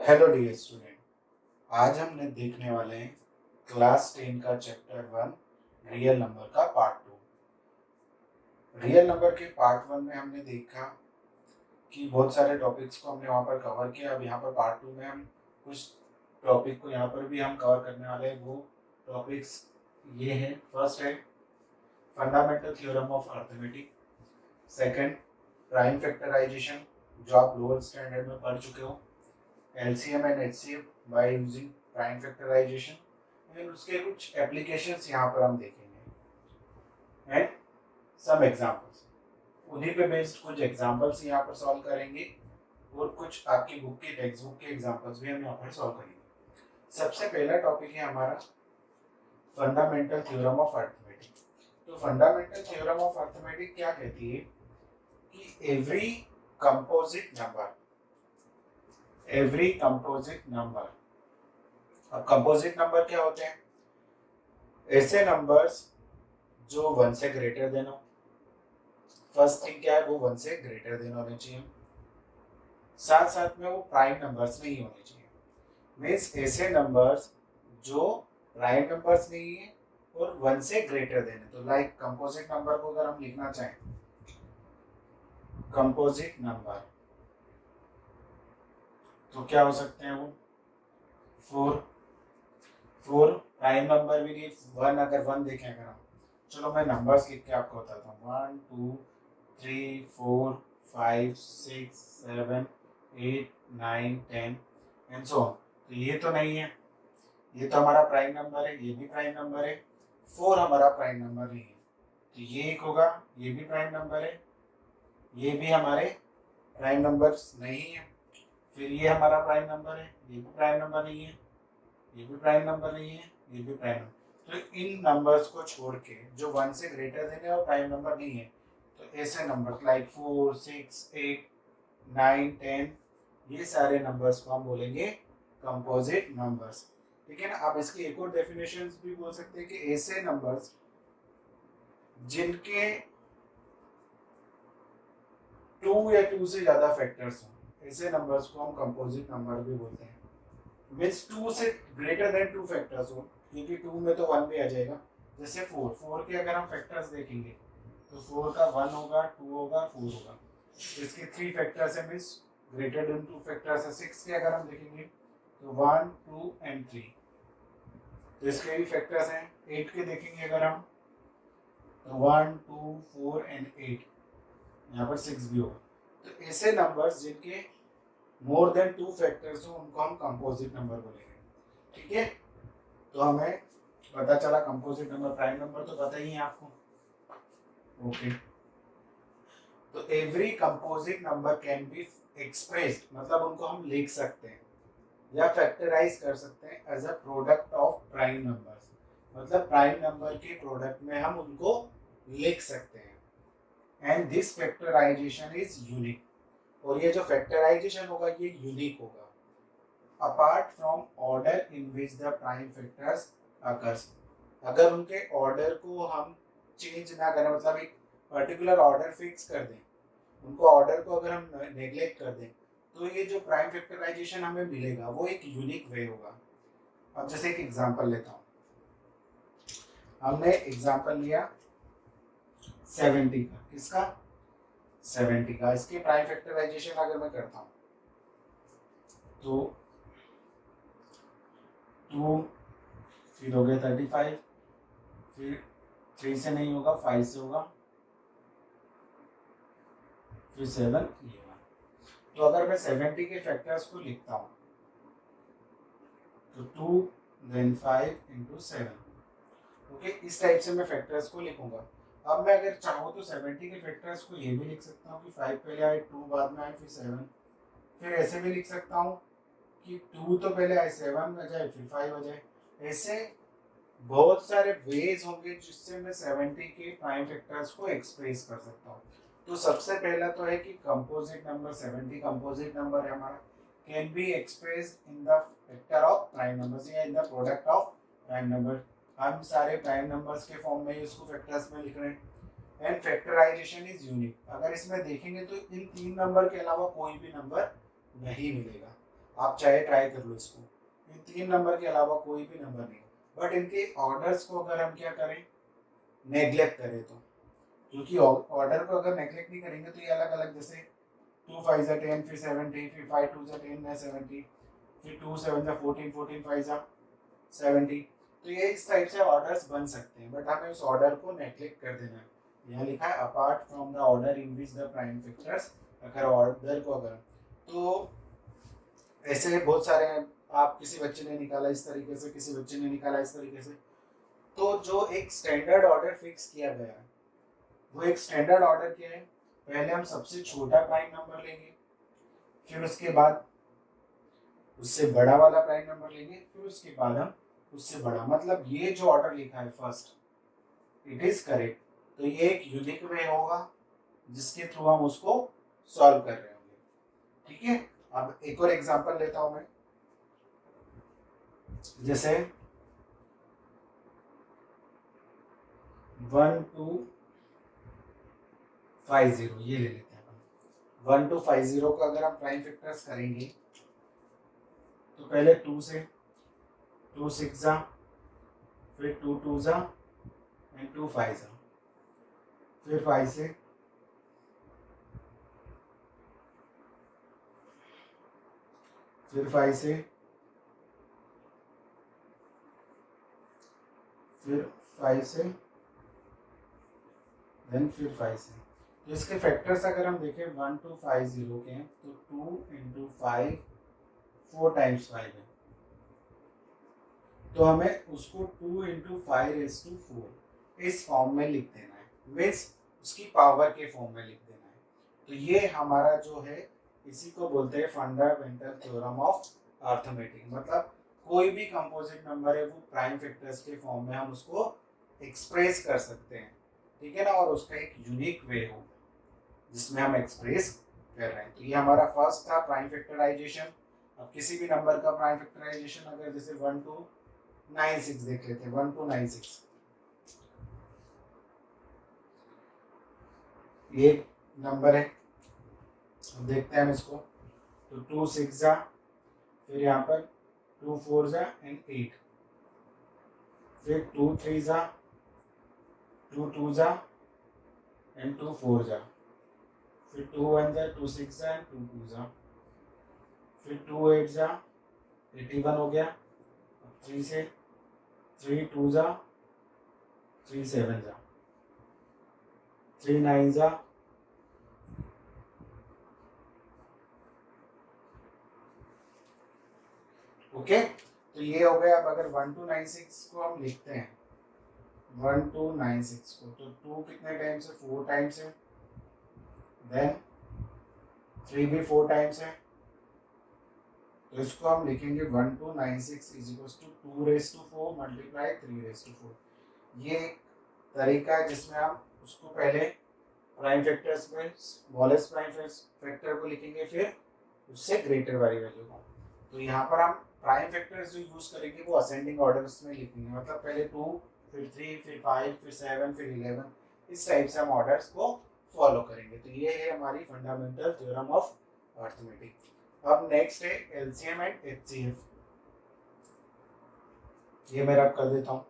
Hello dear student. आज हमने देखने वाले हैं क्लास 10 का चैप्टर 1 रियल नंबर का पार्ट 2। रियल नंबर के पार्ट 1 में हमने देखा कि बहुत सारे टॉपिक्स को हमने वहाँ पर कवर किया। अब यहाँ पर पार्ट 2 में हम कुछ टॉपिक को यहाँ पर भी हम कवर करने वाले हैं। वो टॉपिक्स ये हैं। फर्स्ट है fundamental theorem of arithmetic. Second prime factorisation, जो आप लोअर स्टैंडर्ड में पढ़ चुके हो। LCM and HCF by using prime factorisation and उसके कुछ एप्लीकेशंस यहाँ पर हम देखेंगे एंड सम एग्जांपल्स। उन्हीं पे बेस्ड कुछ एग्जांपल्स यहाँ पर सॉल्व करेंगे और कुछ आपकी बुक की टेक्स्ट बुक के एग्जांपल्स भी हम यहाँ पर सॉल्व करेंगे। सबसे पहला टॉपिक है हमारा फंडामेंटल थ्योरम ऑफ अर्थमेटिक। तो फंडामेंटल थ्योरम ऑफ अर्थमेटिक क्या कहती है कि एवरी कंपोजिट नंबर, अब कंपोजिट नंबर क्या होते हैं? ऐसे नंबर्स जो 1 से ग्रेटर देन हो। फर्स्ट थिंग क्या है, वो 1 से ग्रेटर देन होने चाहिए। साथ साथ में वो प्राइम नंबर्स नहीं होने चाहिए। मीन्स ऐसे नंबर्स जो प्राइम नंबर्स नहीं है और 1 से ग्रेटर देन है। तो लाइक कंपोजिट नंबर को अगर हम लिखना चाहें, कंपोजिट नंबर तो क्या हो सकते हैं वो? 4 प्राइम नंबर भी नहीं। 1 अगर 1 देखें अगर हम, चलो मैं नंबर्स लिख के आपको बताता हूँ। 1 2 3 4 5 6 7 8 9 10 एंड सो ऑन। तो ये तो नहीं है, ये तो हमारा प्राइम नंबर है, ये भी प्राइम नंबर है। 4 हमारा प्राइम नंबर नहीं है, तो ये एक होगा, ये भी प्राइम नंबर है, ये भी हमारे प्राइम नंबर्स नहीं है। फिर ये हमारा प्राइम नंबर है, ये भी प्राइम नंबर नहीं है, ये भी प्राइम नंबर नहीं है, ये भी प्राइम नंबर। तो इन नंबर्स को छोड़ के जो 1 से ग्रेटर देन है और प्राइम नंबर नहीं है, तो ऐसे नंबर लाइक 4 6 8 9 10, ये सारे नंबर्स को हम बोलेंगे कंपोजिट नंबर्स। ठीक है ना। आप इसकी एक और डेफिनेशन भी बोल सकते हैं कि ऐसे नंबर्स जिनके 2 या 2 से ज्यादा फैक्टर्स हों, ऐसे नंबर्स को हम कंपोजिट नंबर भी बोलते हैं। मीन्स 2 से ग्रेटर देन 2 फैक्टर्स हो, क्योंकि 2 में तो 1 भी आ जाएगा। जैसे 4 के अगर हम फैक्टर्स देखेंगे तो 4 का 1 होगा, 2 होगा, 4 होगा। इसके 3 फैक्टर्स है, मीन्स ग्रेटर देन 2 फैक्टर्स है। 6 के अगर हम देखेंगे तो 1 2 एंड 3, तो इसके भी फैक्टर्स हैं। 8 के देखेंगे अगर हम तो 1 2 4 एंड 8, यहाँ पर 6 भी होगा। तो ऐसे नंबर्स जिनके मोर देन 2 फैक्टर्स हो उनको हम कंपोजिट नंबर बोलेंगे। ठीक है। तो हमें पता चला कंपोजिट नंबर, प्राइम नंबर तो पता ही है आपको। ओके। तो every composite number can be expressed, मतलब उनको हम लिख सकते हैं या फैक्टराइज कर सकते हैं as a product of prime numbers. मतलब प्राइम नंबर के प्रोडक्ट में हम उनको लिख सकते हैं। And this factorisation is unique, और ये जो फैक्टराइजेशन होगा ये यूनिक होगा apart from order in which the prime factors occurs. अगर उनके ऑर्डर को हम चेंज ना करें, मतलब एक पर्टिकुलर ऑर्डर फिक्स कर दें, उनको ऑर्डर को अगर हम नेग्लेक्ट कर दें, तो ये जो प्राइम फैक्टराइजेशन हमें मिलेगा वो एक यूनिक वे होगा। अब जैसे एक एग्जांपल लेता हूँ। हमने एग्जांपल लिया 70 का। किसका? 70 का। इसके प्राइम फैक्टराइजेशन अगर मैं करता हूँ तो 2, फिर हो गया 35, फिर 3 से नहीं होगा, 5 से होगा, फिर 7 ये होगा। तो अगर मैं 70 के फैक्टर्स को लिखता हूँ तो 2 देन 5 इंटू 7। ओके, इस टाइप से मैं फैक्टर्स को लिखूंगा। अब मैं अगर चाहूँ तो 70 के फैक्टर्स को ये भी लिख सकता हूँ कि 5 पहले आए, 2 बाद में आए, फिर 7। फिर ऐसे भी लिख सकता हूँ कि 2 तो पहले आए, 7 आ जाए, फिर 5 आ जाए। ऐसे बहुत सारे वेज होंगे जिससे मैं 70 के प्राइम फैक्टर्स को एक्सप्रेस कर सकता हूँ। तो सबसे पहला तो है कि कंपोजिट नंबर, 70 कंपोजिट नंबर है हमारा, can be expressed in the factor of prime numbers या in the product of prime number. हम सारे प्राइम नंबर्स के फॉर्म में इसको फैक्टर्स में लिख रहे हैं। And factorisation is unique. अगर इसमें देखेंगे तो इन 3 नंबर के अलावा कोई भी नंबर नहीं मिलेगा। आप चाहे ट्राई कर लो इसको। इन 3 नंबर के अलावा कोई भी नंबर नहीं, बट इनके ऑर्डर्स को अगर हम क्या करें, नेग्लेक्ट करें तो, क्योंकि ऑर्डर को अगर नेग्लेक्ट नहीं करेंगे तो ये अलग अलग, जैसे 2 5 जा 10, फिर 70, फिर 5 2 जा 10 ना 70, फिर 2 7 जा 14, 14 5 जा 70, तो ये इस टाइप से ऑर्डर्स बन सकते हैं, बट हमें उस ऑर्डर को नेग्लेक्ट कर देना है। यहाँ लिखा है apart from the order in which the prime factors, अगर ऑर्डर को अगर, तो ऐसे बहुत सारे हैं, आप किसी बच्चे ने निकाला इस तरीके से, किसी बच्चे ने निकाला इस तरीके से, तो जो एक स्टैंडर्ड ऑर्डर फिक्स किया गया है, वो एक स्टैंडर्ड ऑर्डर क्या है, पहले हम सबसे छोटा प्राइम नंबर लेंगे, फिर उसके बाद उससे बड़ा वाला प्राइम नंबर लेंगे, फिर उसके बाद हम उससे बड़ा, मतलब ये जो ऑर्डर लिखा है फर्स्ट, इट इज करेक्ट। तो ये एक यूनिक वे होगा जिसके थ्रू हम उसको सॉल्व कर रहे होंगे। ठीक है, अब एक और एग्जांपल लेता हूं मैं, जैसे 1250, ये ले लेते हैं। 1250 को अगर हम प्राइम फैक्टर्स करेंगे तो पहले 2 से, 2 6 जा, फिर 2 2 जा एंड 2 5 जा, फिर 5 से, फिर 5 से, फिर 5 से, देन फिर 5 से। तो इसके फैक्टर्स अगर हम देखें 1250 के हैं तो 2 इंटू 5 4 टाइम्स 5 है, तो हमें उसको 2 इंटू 5⁴ इस फॉर्म में लिख देना है, मीन्स उसकी पावर के फॉर्म में लिख देना है। तो ये हमारा जो है, इसी को बोलते हैं फंडामेंटल थ्योरम ऑफ अर्थमेटिक, मतलब कोई भी कंपोजिट नंबर है वो प्राइम फैक्टर्स के फॉर्म में हम उसको एक्सप्रेस कर सकते हैं। ठीक है ना, और उसका एक यूनिक वे हो जिसमें हम एक्सप्रेस कर रहे हैं। तो ये हमारा फर्स्ट था प्राइम फैक्टराइजेशन। अब किसी भी नंबर का प्राइम फैक्टराइजेशन अगर जैसे 1296 देख लेते हैं, 1296 ये नंबर है, अब देखते हैं हम इसको। तो 2 6 जा, फिर यहाँ पर 2 4 जा एंड 8, फिर 2 3 जा, 2 2 जा एंड 2 4 जा, फिर 2 1 जा, 2 6 जा एंड 2 2 जा, फिर 2 8 जा, 81 हो गया। 3 से, 3 2 जा, 3 7 जा, 3 9 जा, ओके। तो ये हो गया। अब अगर 1296 को हम लिखते हैं, 1296 को, तो 2 कितने टाइम्स है, 4 टाइम्स है, देन 3 भी 4 टाइम्स है, तो इसको हम लिखेंगे 1296 इज इक्वल टू 2⁴ मल्टीप्लाई 3⁴। ये तरीका है जिसमें हम उसको पहले प्राइम फैक्टर्स में स्मॉलेस्ट प्राइम फैक्टर को लिखेंगे, फिर उससे ग्रेटर वाली वैल्यू को। तो यहाँ पर हम प्राइम फैक्टर्स जो यूज करेंगे वो असेंडिंग ऑर्डर्स में लिखेंगे, मतलब पहले 2, फिर 3, फिर 5, फिर 7, फिर 11, इस टाइप से हम ऑर्डर्स को फॉलो करेंगे। तो ये है हमारी फंडामेंटल थ्योरम ऑफ अर्थमेटिक। अब नेक्स्ट है एलसीएम एंड एचसीएफ। ये मैं रब कर देता हूँ।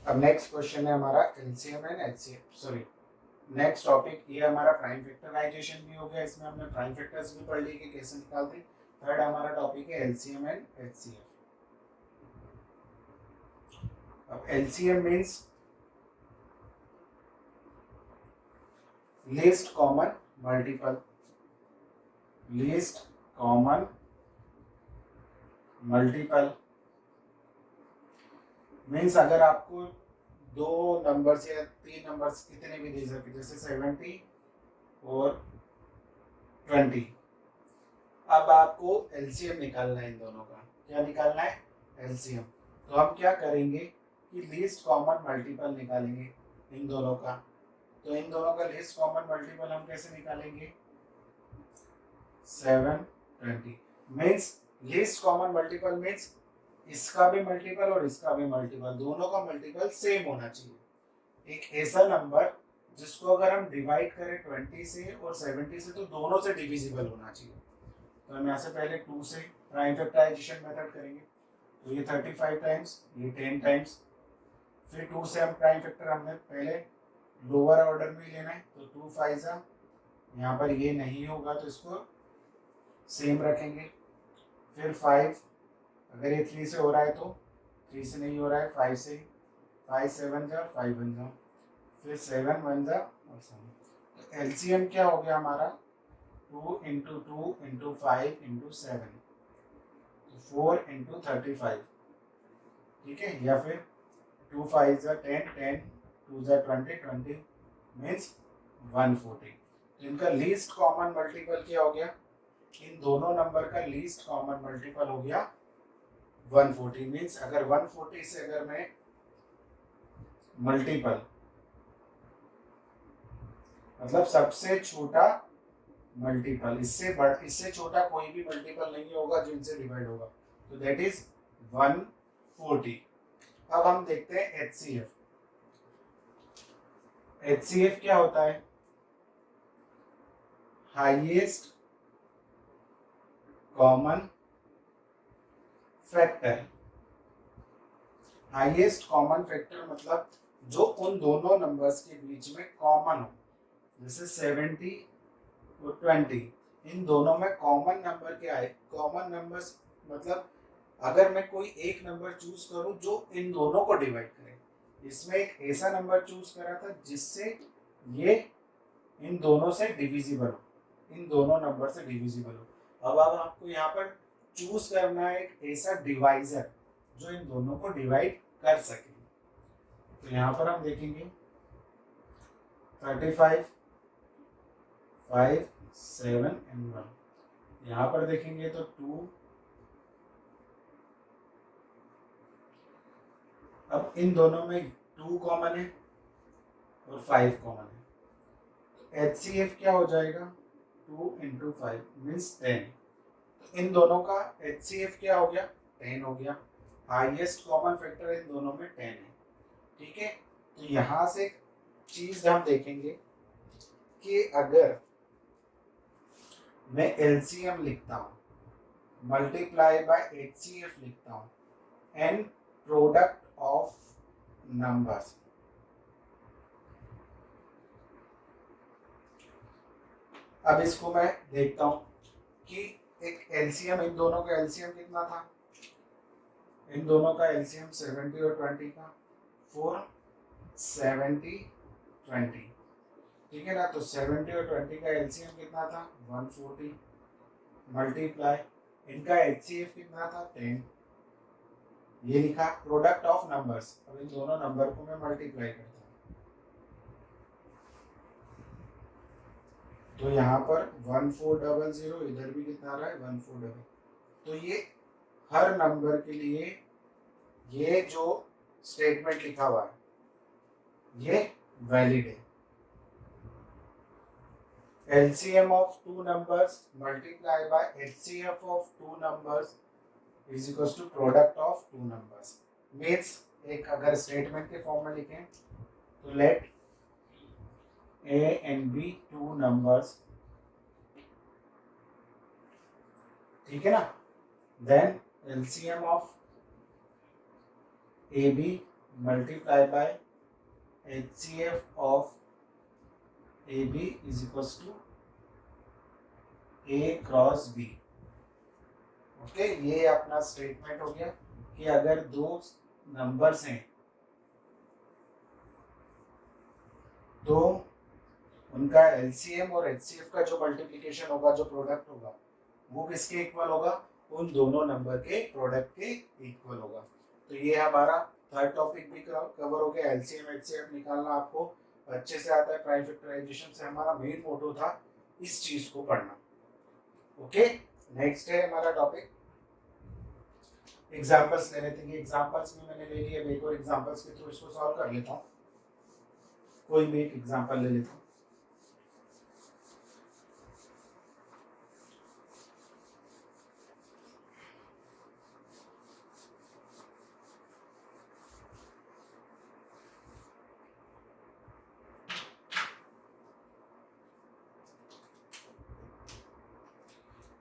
अब नेक्स्ट क्वेश्चन है हमारा LCM and HCF, sorry next topic ये हमारा प्राइम फैक्टराइजेशन भी हो गया, इसमें हमने प्राइम फैक्टर्स भी पढ़ लिए कि कैसे निकालते हैं। थर्ड हमारा टॉपिक है एलसीएम एंड एचसीएफ। अब LCM means least common multiple, least common multiple means अगर आपको 2 नंबर्स या 3 नंबर्स कितने भी दे सके, जैसे 70 और 20, अब आपको एलसीएम निकालना है इन दोनों का। क्या निकालना है? एलसीएम। तो हम क्या करेंगे, कि लीस्ट कॉमन मल्टीपल निकालेंगे इन दोनों का। तो इन दोनों का लीस्ट कॉमन मल्टीपल हम कैसे निकालेंगे? 720 means least common multiple means इसका भी मल्टीपल और इसका भी मल्टीपल, दोनों का मल्टीपल सेम होना चाहिए। एक ऐसा नंबर जिसको अगर हम डिवाइड करें 20 से और 70 से तो दोनों से डिविजिबल होना चाहिए। तो हम यहाँ से पहले 2 से प्राइम फैक्टराइजेशन मेथड करेंगे, तो ये 35 टाइम्स, ये 10 टाइम्स। फिर 2 से हम प्राइम फैक्टर हमने पहले लोअर ऑर्डर में लेना है, तो 2 5 जा, यहाँ पर ये नहीं होगा तो इसको सेम रखेंगे। फिर 5, अगर ये 3 से हो रहा है तो 3 से नहीं हो रहा है, 5 से, 5 7 जा, 5 1 जा, फिर 7 1 जा और 7। तो एलसीएम क्या हो गया हमारा? 2 इंटू 2 इंटू 5 इंटू 7, 4 इंटू 35, ठीक है। या फिर 2 5 जा 10, 10 2 जा 20, 20 मीन्स 140। तो इनका लीस्ट कॉमन मल्टीपल क्या हो गया? इन दोनों नंबर का लीस्ट कॉमन मल्टीपल हो गया 140। मीन्स अगर 140 से अगर मैं मल्टीपल मतलब सबसे छोटा मल्टीपल, इससे छोटा कोई भी मल्टीपल नहीं होगा जो इनसे डिवाइड होगा, तो दैट इज 140। अब हम देखते हैं एचसीएफ। एचसीएफ क्या होता है? Highest common factor. Highest common factor मतलब जो उन दोनों नंबर्स के बीच में कॉमन हो, जैसे 70 और 20, इन दोनों में कॉमन नंबर क्या है? कॉमन नंबर्स मतलब अगर मैं कोई एक नंबर चूज करूं जो इन दोनों को डिवाइड करे, इसमें एक ऐसा नंबर चूज करा था जिससे ये इन दोनों से डिविजिबल हो, इन दोनों नंबर से डिविजिबल हो। अब आपको यहाँ पर चूज करना है एक ऐसा डिवाइजर जो इन दोनों को डिवाइड कर सके। तो यहाँ पर हम देखेंगे 35 5 7 एंड 1। यहाँ पर देखेंगे तो 2। अब इन दोनों में 2 कॉमन है और 5 कॉमन है, तो एचसीएफ क्या हो जाएगा? 2 इंटू 5 मीन्स 10। तो इन दोनों का एचसीएफ क्या हो गया? 10 हो गया। हाईएस्ट कॉमन फैक्टर इन दोनों में 10 है, ठीक है। तो यहाँ से एक चीज हम देखेंगे कि अगर मैं एलसीएम लिखता हूँ मल्टीप्लाई बाय एचसीएफ लिखता हूँ एंड प्रोडक्ट ऑफ नंबर्स, अब इसको मैं देखता हूँ कि एक एलसीएम, इन दोनों का एलसीएम कितना था? इन दोनों का एलसीएम 70 और 20 का 4 70 20, ठीक है ना। तो 70 और 20 का एलसीएम कितना था? 140 मल्टीप्लाई इनका एचसीएफ कितना था? 10। ये लिखा प्रोडक्ट ऑफ नंबर्स। अब इन दोनों नंबर को मैं मल्टीप्लाई करता हूँ, तो यहाँ पर 1400, इधर भी कितना आ रहा है? 1400। तो ये हर नंबर के लिए ये जो स्टेटमेंट लिखा हुआ है ये वैलिड है। LCM of two numbers multiplied by HCF of two numbers is equals to product of two numbers. Means एक अगर स्टेटमेंट के फॉर्म में लिखें तो let A and B two numbers, ठीक है ना, then LCM of AB multiplied by HCF of AB is equals to A cross B। Okay, ये अपना स्टेटमेंट हो गया कि अगर दो नंबर्स हैं तो उनका एलसीएम और एचसीएफ का जो मल्टीप्लिकेशन होगा, जो प्रोडक्ट होगा, वो किसके इक्वल होगा? उन दोनों नंबर के प्रोडक्ट के इक्वल होगा। तो ये हमारा थर्ड टॉपिक भी कवर हो गया। एलसीएम एचसीएफ निकालना आपको अच्छे से आता है, प्राइम फैक्टराइजेशन से हमारा मेन मोटो था इस चीज को पढ़ना। ओके, नेक्स्ट है हमारा टॉपिक एग्जाम्पल्स ले लेते हैं। एग्जाम्पल्स भी मैंने ले लिए, एक और एग्जाम्पल्स के थ्रू इसको सॉल्व कर लेता हूँ। कोई भी एक एग्जाम्पल ले लेता हूँ।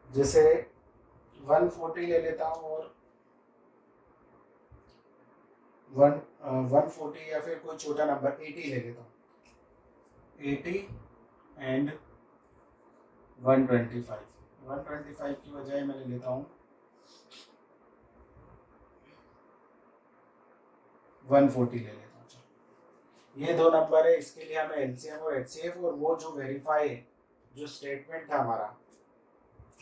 जैसे 140 ले लेता हूँ और 140 या फिर कोई छोटा नंबर 80 ले लेता हूँ। 80 एंड 125 की बजाय मैं ले लेता हूँ 140 ले लेता हूँ। ये दो नंबर है, इसके लिए हमें एलसीएम और एचसीएफ, और वो जो वेरीफाई है, जो स्टेटमेंट था हमारा,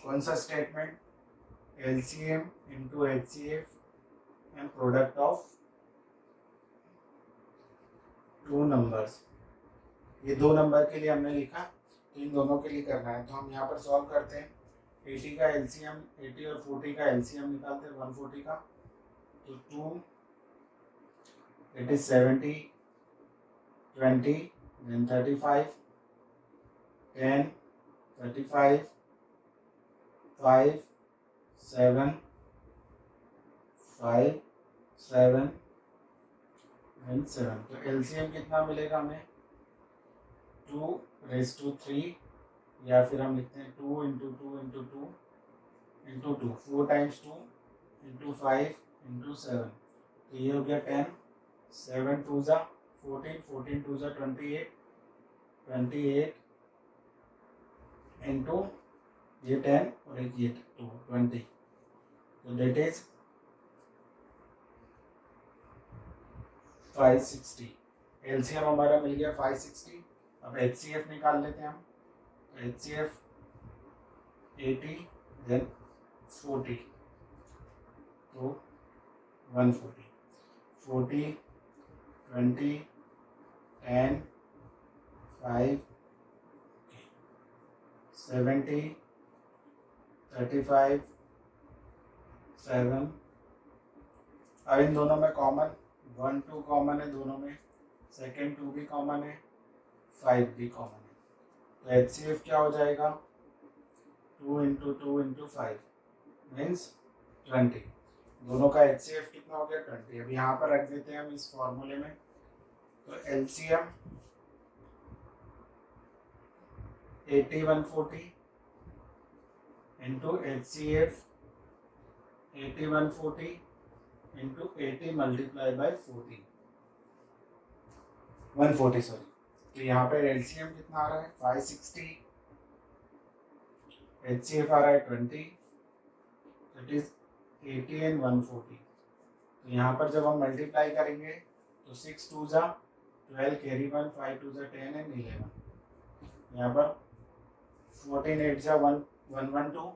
कौन सा statement, LCM into HCF and product of two numbers, ये दो नंबर के लिए हमने लिखा, तो इन दोनों के लिए करना है। तो हम यहाँ पर सॉल्व करते हैं। 80 का एलसीएम, 80 और 40 का एलसीएम निकालते हैं 140 का, तो 2 इट इज 70, 20 then 35, 10, 35, 5, 7, 5, 7 and 7। तो एलसीएम कितना मिलेगा हमें, 2⁻³ या फिर हम लिखते हैं 2 into 2 into 2 into 2, 4 times 2 into 5 into 7, तो ये हो गया 10, 7 2 ज़ा 14, 14 2 ज़ा 28, 28 इंटू ये 10 और एक ये 2 20, तो डेट इज 560। एलसीएम हमारा मिल गया 560। अब एचसीएफ निकाल लेते हैं हम। एचसीएफ 80 देन 40, तो 140, 40 20 10 5 70 35 7। अब इन दोनों में कॉमन 1 2 कॉमन है दोनों में, सेकेंड 2 भी कॉमन है, 5 भी कॉमन है, तो एचसीएफ क्या हो जाएगा, 2 इंटू 2 इंटू 5 मीन्स 20। दोनों का एचसीएफ कितना हो गया, 20। अब यहाँ पर रख देते हैं हम इस फॉर्मूले में। तो LCM 80 140 into HCF 80 140 into 80 multiply by 40 140 sorry. तो यहाँ पर एलसीएम कितना आ रहा है 560, एचसीएफ आ रहा है 20, दैट इज 80 एंड 140। तो यहाँ पर जब हम मल्टीप्लाई करेंगे तो 6 2 ज़ा 12 कैरी 1, 5 2 ज़ा 10 एंड 11। यहाँ पर 14 8 ज़ा 112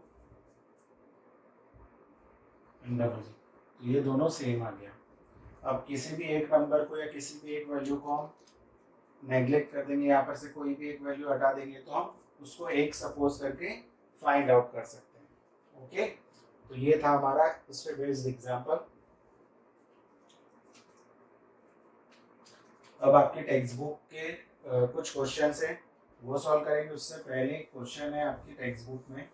एंड डबल 0। तो ये दोनों सेम आ गया। अब किसी भी एक नंबर को या किसी भी एक वैल्यू को हम नेग्लेक्ट कर देंगे, यहाँ पर से कोई भी एक वैल्यू हटा देंगे, तो हम उसको एक सपोज करके फाइंड आउट कर सकते हैं। ओके, तो ये था हमारा उस पे बेस्ड एग्जांपल। अब आपकी टेक्स्ट बुक के कुछ क्वेश्चंस हैं, वो सॉल्व करेंगे। उससे पहले क्वेश्चन है आपकी टेक्स्ट बुक में,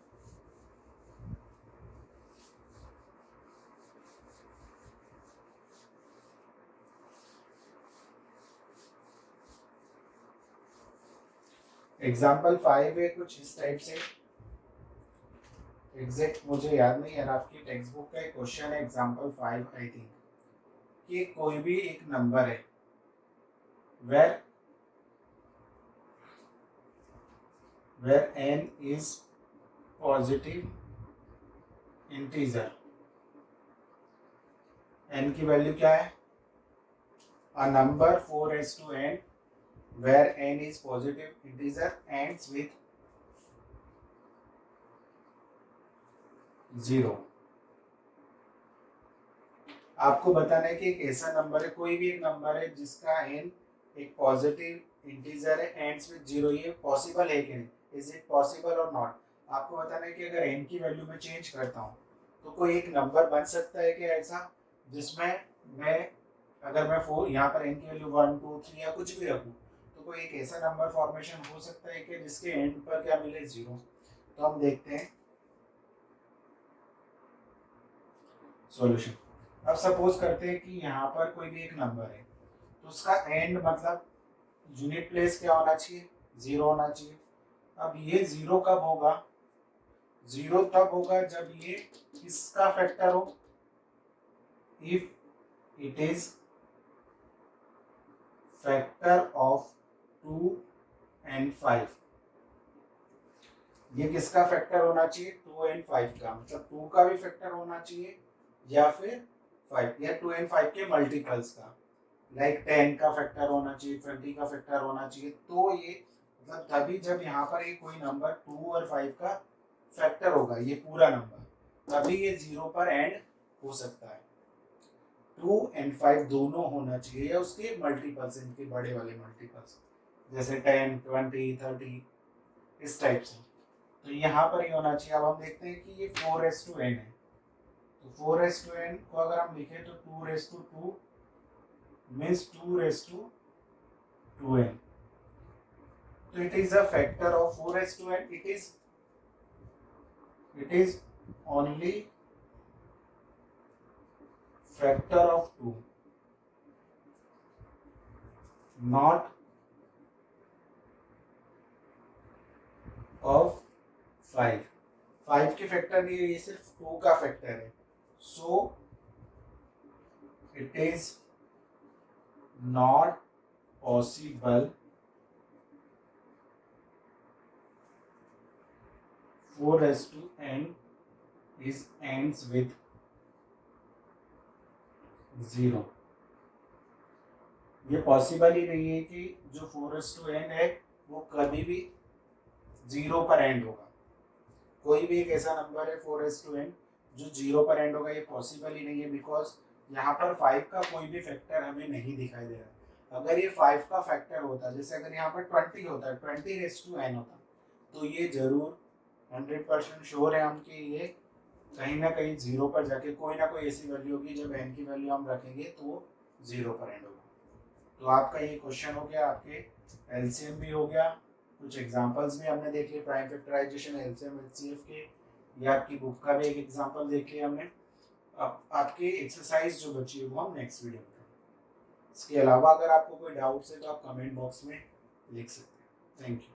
एग्जाम्पल 5 है कुछ इस टाइप से, एग्जैक्ट मुझे याद नहीं है, आपकी टेक्स्ट बुक का एक क्वेश्चन है एग्जाम्पल 5 आई थिंक, कि कोई भी एक नंबर है where n is positive integer, n की वैल्यू क्या है, a number 4n where n is positive integer ends with 0। आपको बताना है कि एक ऐसा नंबर है, कोई भी एक नंबर है जिसका n एक पॉजिटिव इंटीजर है, एंड्स विद 0, ये पॉसिबल है कि नहीं, इज इट पॉसिबल और नॉट। आपको बताना है कि अगर n की वैल्यू में चेंज करता हूँ तो कोई एक नंबर बन सकता है कि ऐसा जिसमें मैं अगर मैं 4 यहाँ पर n की वैल्यू 1 2 3 या कुछ भी रखूँ, तो कोई एक ऐसा नंबर फॉर्मेशन हो सकता है कि जिसके एंड पर क्या मिले 0। तो हम देखते हैं सॉल्यूशन। अब सपोज करते हैं कि यहाँ पर कोई भी एक नंबर है, तो उसका एंड मतलब यूनिट प्लेस क्या होना चाहिए, 0 होना चाहिए। अब ये 0 कब होगा, 0 तब होगा जब ये किसका फैक्टर हो, if it is factor of 2 and 5। ये किसका फैक्टर होना चाहिए, 2 and 5 का, मतलब 2 का भी फैक्टर होना चाहिए या फिर 5 या 2 and 5 के मल्टीपल्स का, लाइक 10 का फैक्टर होना चाहिए, 20 का फैक्टर होना चाहिए। तो ये मतलब तभी जब यहाँ पर ये कोई नंबर 2 और 5 का फैक्टर होगा, ये पूरा नंबर, तभी ये 0 पर एंड हो सकता है। 2 and 5 दोनों होना चाहिए या उसके मल्टीपल्स, इनके बड़े वाले मल्टीपल्स, जैसे 10 20 30 इस टाइप से। तो यहाँ पर ये होना चाहिए। अब हम देखते हैं कि ये 4n है, तो 4n को अगर हम लिखें तो 2 means 2n। तो it is a factor of 4n, it is only factor of 2, not of 5। 5 के फैक्टर नहीं है, ये सिर्फ 2 का फैक्टर है। So it is not possible 4n is ends with 0। ये पॉसिबल ही नहीं है कि जो 4n है वो कभी भी 0 पर एंड होगा। कोई भी एक ऐसा नंबर है 4n जो 0 पर एंड होगा, ये पॉसिबल ही नहीं है, बिकॉज यहाँ पर 5 का कोई भी फैक्टर हमें नहीं दिखाई दे रहा। अगर ये 5 का फैक्टर होता, जैसे अगर यहाँ पर 20 होता है, 20n होता, तो ये जरूर 100% श्योर है हम कि ये कहीं ना कहीं 0 पर जाके कोई ना कोई ऐसी वैल्यू होगी, जब n की वैल्यू हम रखेंगे तो 0 पर एंड होगा। तो आपका ये क्वेश्चन हो गया, आपके एलसीएम भी हो गया, कुछ एग्जांपल्स भी हमने देख लिए, प्राइम फैक्टराइजेशन, एलसीएम एचसीएफ के, ये आपकी बुक का भी एक एग्जांपल देख लिया हमने। अब आपकी एक्सरसाइज जो बची है वो हम नेक्स्ट वीडियो में करेंगे। इसके अलावा अगर आपको कोई डाउट्स है तो आप कमेंट बॉक्स में लिख सकते हैं। Thank you.